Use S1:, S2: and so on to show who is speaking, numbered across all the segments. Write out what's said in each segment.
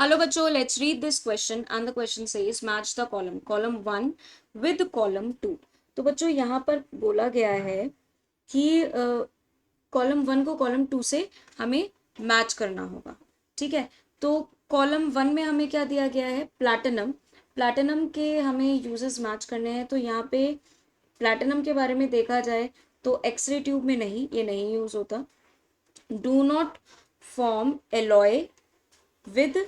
S1: Hello बच्चों, let's read this question and the question says match the column 1 with column 2। तो बच्चों यहाँ पर बोला गया है कि कॉलम 1 को कॉलम 2 से हमें मैच करना होगा। ठीक है, तो कॉलम 1 में हमें क्या दिया गया है, प्लैटिनम। प्लैटिनम के हमें यूजेस मैच करने हैं। तो यहाँ पे प्लैटिनम के बारे में देखा जाए तो एक्सरे ट्यूब में नहीं, ये नहीं यूज होता। Do not form alloy with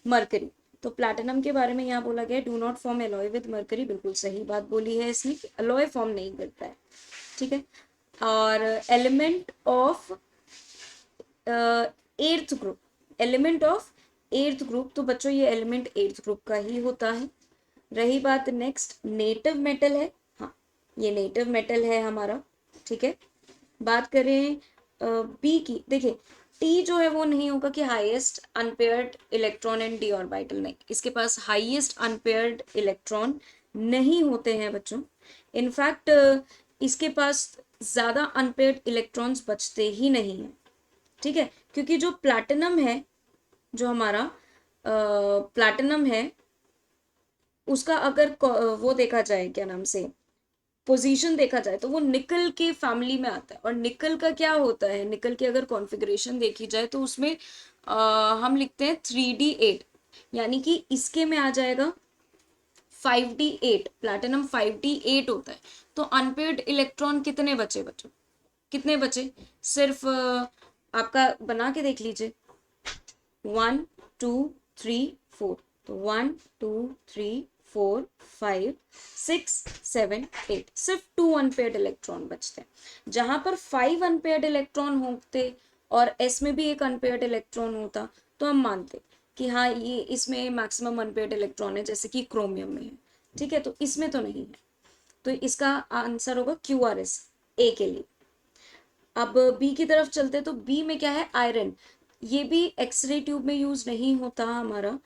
S1: mercury. तो प्लैटिनम के बारे में यहाँ बोला गया do not form alloy with mercury. बिल्कुल सही बात बोली है इसने कि एलॉय फॉर्म नहीं करता है। ठीक है, और element of earth group, element of earth group, तो बच्चों ये एलिमेंट एर्थ ग्रुप का ही होता है। रही बात नेक्स्ट, नेटिव मेटल है। हाँ, ये नेटिव मेटल है हमारा। ठीक है, बात करें बी की, देखिए टी जो है वो नहीं होगा कि highest unpaired electron and D orbital, नहीं, इसके पास हाईएस्ट अनपेयर्ड इलेक्ट्रॉन नहीं होते हैं बच्चों। इनफैक्ट इसके पास ज्यादा अनपेयर्ड इलेक्ट्रॉन्स बचते ही नहीं है। ठीक है, क्योंकि जो प्लैटिनम है, जो हमारा प्लैटिनम है, उसका अगर वो देखा जाए, क्या नाम से पोजीशन देखा जाए, तो वो निकल के फैमिली में आता है। और निकल का क्या होता है, निकल की अगर कॉन्फ़िगरेशन देखी जाए तो उसमें हम लिखते हैं 3d8, यानी कि इसके में आ जाएगा 5d8। प्लैटिनम 5d8 होता है। तो अनपेयर्ड इलेक्ट्रॉन कितने बचे बच्चों, कितने बचे? सिर्फ आपका बना के देख लीजिए, 1 2 3 4। तो 1 2 3 4 5 6 7 8, सिर्फ 2 अनपेयर्ड इलेक्ट्रॉन बचते हैं। जहां पर 5 अनपेयर्ड इलेक्ट्रॉन होते और एस में भी एक अनपेयर्ड इलेक्ट्रॉन होता, तो हम मानते कि हाँ ये इसमें मैक्सिमम अनपेयर्ड इलेक्ट्रॉन है, जैसे कि क्रोमियम में है। ठीक है, तो इसमें तो नहीं है। तो इसका आंसर होगा QRS, ए के लिए। अब बी की तरफ चलते, तो बी में क्या है, आयरन। ये भी एक्सरे ट्यूब में यूज नहीं होता हमारा।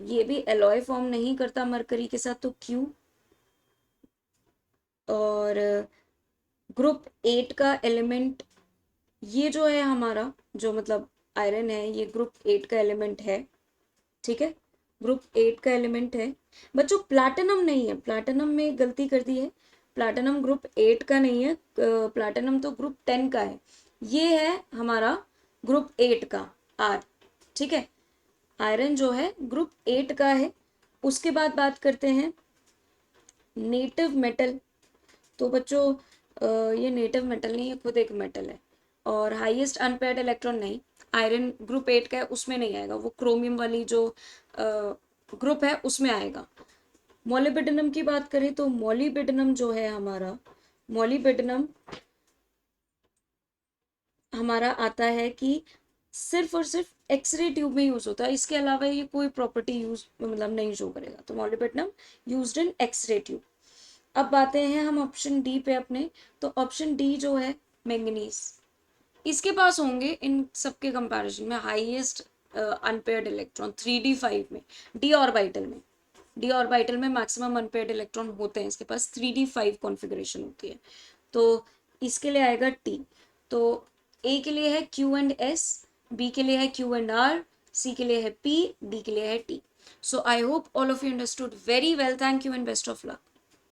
S1: ये भी एलॉय फॉर्म नहीं करता मरकरी के साथ, तो क्यू। और ग्रुप 8 का एलिमेंट, ये जो है हमारा, जो मतलब आयरन है, ये ग्रुप 8 का एलिमेंट है। ठीक है, ग्रुप 8 का एलिमेंट है बच्चों। प्लैटिनम नहीं है, प्लैटिनम में गलती कर दी है। प्लैटिनम ग्रुप 8 का नहीं है, प्लैटिनम तो ग्रुप 10 का है। ये है हमारा ग्रुप 8 का आर। ठीक है, आयरन जो है ग्रुप 8 का है। उसके बाद बात करते हैं नेटिव मेटल। तो बच्चों ये नेटिव मेटल नहीं है, खुद एक मेटल है। और हाईएस्ट अनपेयर्ड इलेक्ट्रॉन नहीं, आयरन ग्रुप 8 का है, उसमें नहीं आएगा। वो क्रोमियम वाली जो ग्रुप है उसमें आएगा। मोलिब्डेनम की बात करें तो मोलिब्डेनम जो है हमारा, मोलिब्डेनम हमारा आता है कि सिर्फ और सिर्फ एक्सरे ट्यूब में यूज होता है। इसके अलावा ये कोई प्रॉपर्टी यूज मतलब नहीं शो करेगा। तो molybdenum used in x-ray tube. अब बातें हैं हम ऑप्शन डी पे अपने। तो ऑप्शन डी जो है मैंगनीज, इसके पास होंगे इन सबके कंपैरिजन में हाईएस्ट अनपेयर्ड इलेक्ट्रॉन 3d5 में, डी ऑर्बिटल में। डी ऑर्बिटल में मैक्सिमम अनपेयर्ड इलेक्ट्रॉन होते हैं, इसके पास 3d5 कॉन्फ़िगरेशन होती है। तो इसके लिए आएगा टी। तो ए के लिए है क्यू एंड एस, बी के लिए है क्यू एंड आर, सी के लिए है पी, डी के लिए है T. So I hope all of you understood very well. Thank you and best of luck.